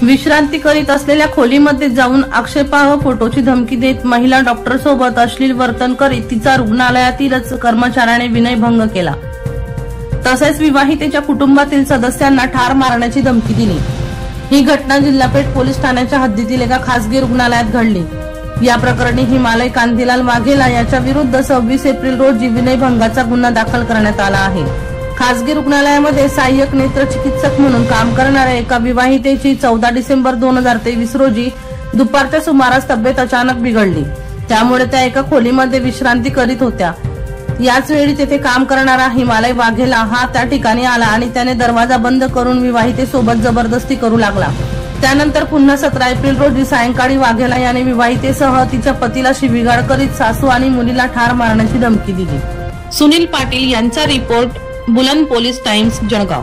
विश्रांती करीत असलेल्या खोलीमध्ये जाऊन आक्षेपार्ह फोटोची धमकी देत महिला डॉक्टर सोबत अश्लील वर्तन करीत तिचा रुग्णालयातीलच कर्मचाऱ्याने विनयभंग केला। तसेच विवाहितेच्या कुटुंबातील सदस्यांना ठार मारण्याची धमकी दिली। ही घटना जिल्हा पेठ पोलीस ठाण्याच्या हद्दीतील एका खासगी रुग्णालयात घडली। या प्रकरणी हिमालय कांतीलाल वाघेला याच्या विरुद्ध 26 एप्रिल रोजी विनयभंगाचा गुन्हा दाखल करण्यात आला आहे। खासगी रुग्णालयामध्ये सहाय्यक नेत्र चिकित्सक म्हणून काम करणाऱ्या एका विवाहितेची 14 डिसेंबर 2023 रोजी दुपारच्या सुमारास तब्येत अचानक बिघडली। त्यामुळे त्या एका खोलीमध्ये विश्रांती करीत होत्या। याच वेळी तेथे काम करणारा हिमालय वाघेला हा त्या ठिकाणी आला आणि त्याने दरवाजा बंद करून विवाहितेसोबत जबरदस्ती करू लागला। त्यानंतर पुन्हा 17 एप्रिल रोजी सायंकाळी वाघेला याने विवाहितेसह तिच्या पतीला शिवीगाळ करीत सासू आणि मुलीला ठार मारण्याची धमकी दिली। सुनील पाटील यांचा रिपोर्ट, बुलंद पोलीस टाइम्स, जळगाव।